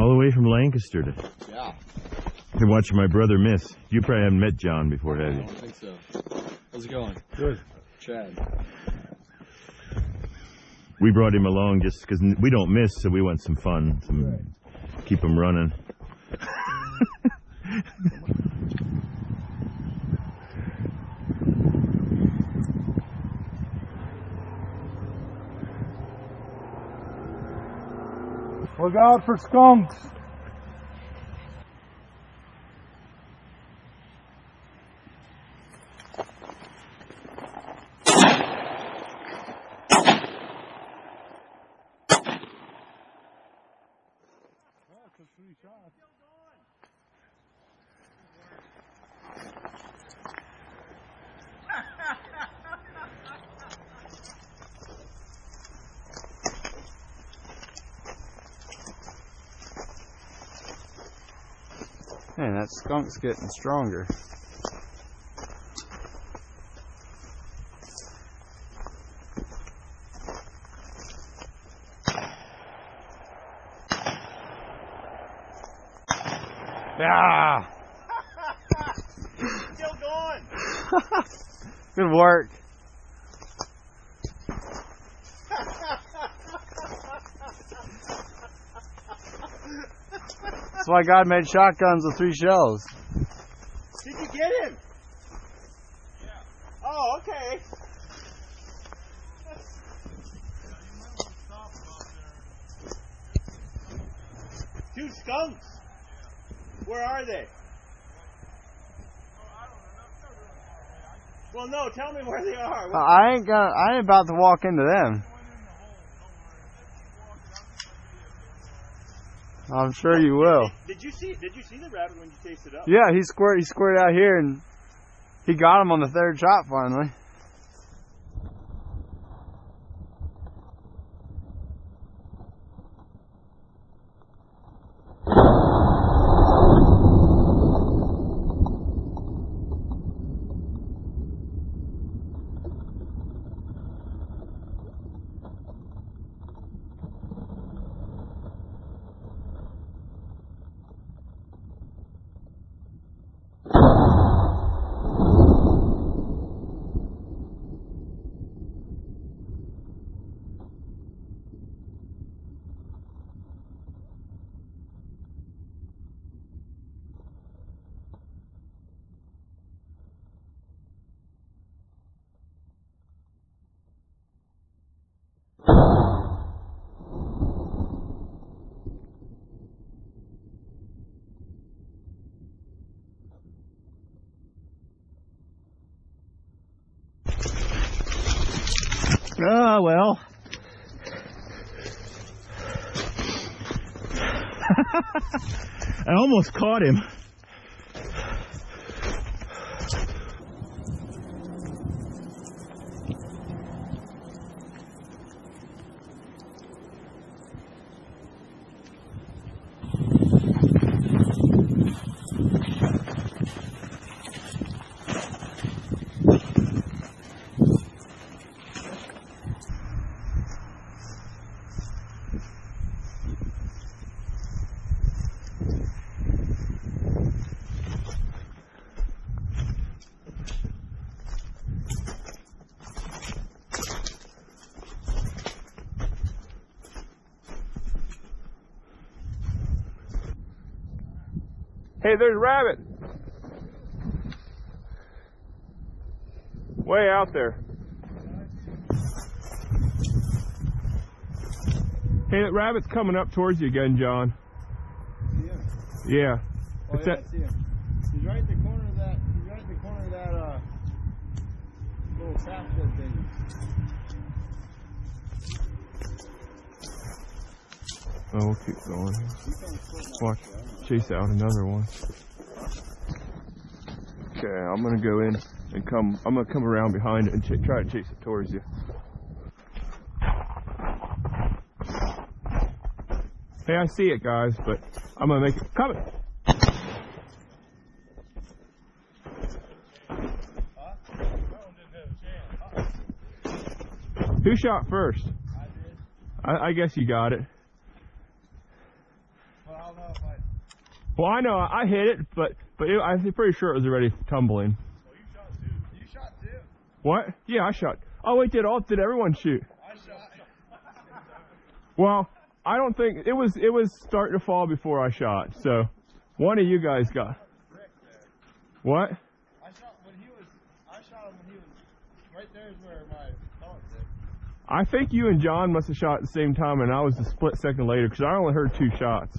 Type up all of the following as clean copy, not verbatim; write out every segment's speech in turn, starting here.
All the way from Lancaster to... Yeah. To watch my brother miss. You probably haven't met John before, have you? I don't think so. How's it going? Good. Chad. We brought him along just because we don't miss, so we want some fun. Keep him running. Look out for skunks. Man, that skunk's getting stronger. Ah! Still going. Good work. That's why God made shotguns with 3 shells. Did you get him? Yeah. Oh, okay. Two skunks. Where are they? Well, no. Tell me where they are. I ain't about to walk into them. I'm sure you will. Did you see the rabbit when you chased it up? Yeah, he squirted out here and he got him on the 3rd shot finally. Ah, well. I almost caught him. Hey, there's rabbit. Way out there. Hey, that rabbit's coming up towards you again, John. Yeah. Oh, yeah, I see him. He's right in the corner of that. He's right in the corner of that little trap thing. Oh, we'll keep going. Watch, chase out another one. Okay, I'm gonna go in and come. I'm gonna come around behind it and try to chase it towards you. Hey, I see it, guys, but I'm gonna make it coming. Who shot first? I did. I guess you got it. Well, Well, I know I hit it, but I'm pretty sure it was already tumbling. Oh, you shot too. You shot too. What? Yeah, I shot. Oh wait, did everyone shoot? I shot. Well, I don't think it was starting to fall before I shot. So one of you guys got. What? I shot him when he was right there is where my pellet hit. I think you and John must have shot at the same time, and I was a split second later because I only heard 2 shots.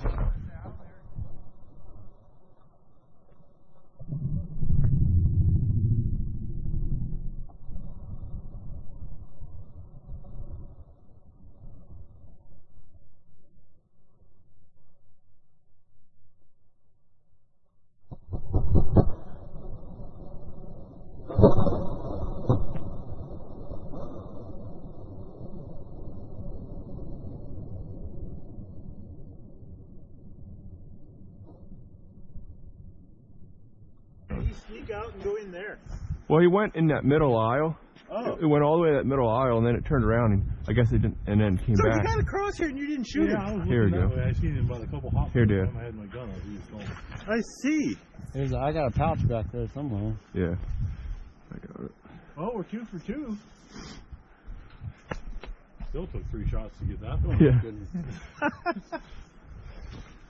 Did he sneak out and go in there? Well, he went in that middle aisle. Oh. It went all the way to that middle aisle, and then it turned around, and I guess it didn't, and then came So back. you got across here and you didn't shoot Yeah, I him? was Here we looking that go. way. I seen him about a couple hops. Here, dude. I had my gun out. He was going. I see. I got a pouch back there somewhere. Yeah. I got it. Oh, we're 2 for 2. Still took 3 shots to get that one. Yeah. Goodness.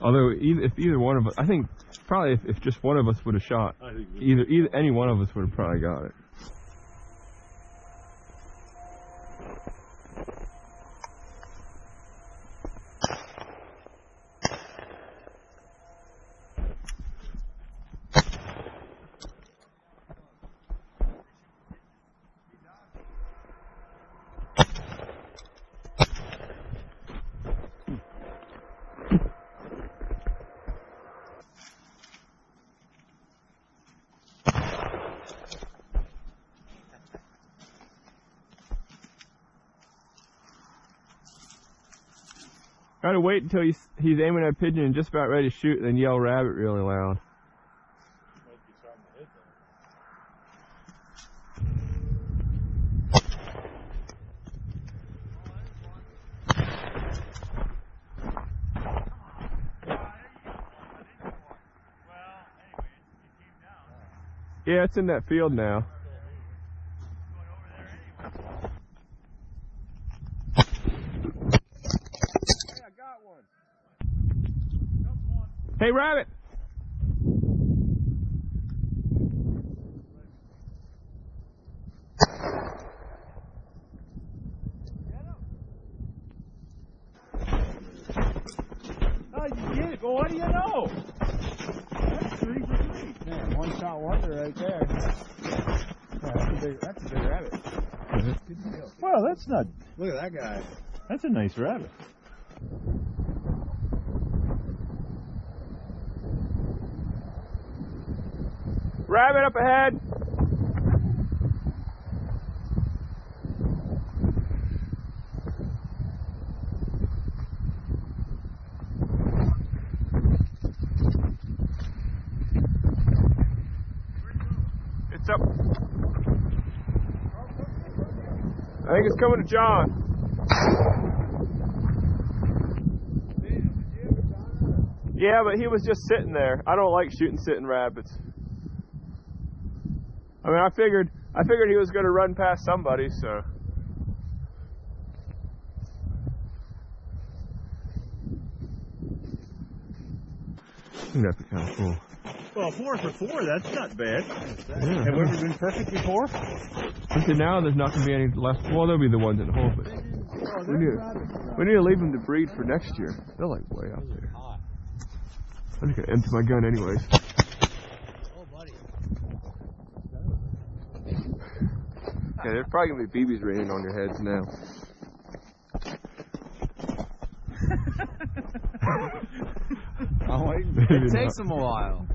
Although if either one of us, I think probably if just one of us would have shot, I think either any one of us would have probably got it. Gotta wait until he's aiming at a pigeon and just about ready to shoot, and then yell rabbit really loud. Yeah, it's in that field now. Hey, rabbit! Oh, you get it. Well, what do you know? That's 3 for 3. Man, one shot wonder right there. Yeah, that's a big rabbit. Good deal. Well, that's not. Look at that guy. That's a nice rabbit. Rabbit up ahead! It's up. I think it's coming to John. Yeah, but he was just sitting there. I don't like shooting sitting rabbits. I mean, I figured he was going to run past somebody, so. I think that'd be kind of cool. Well, 4 for 4. That's not bad. Yeah. Have we ever been perfect before? So now there's not going to be any left. Well, there'll be the ones in the hole, but we need to leave them to breed for next year. They're like way out there. I'm just going to empty my gun anyways. Oh, buddy. Yeah, there's probably going to be BBs raining on your heads now. It takes them a while.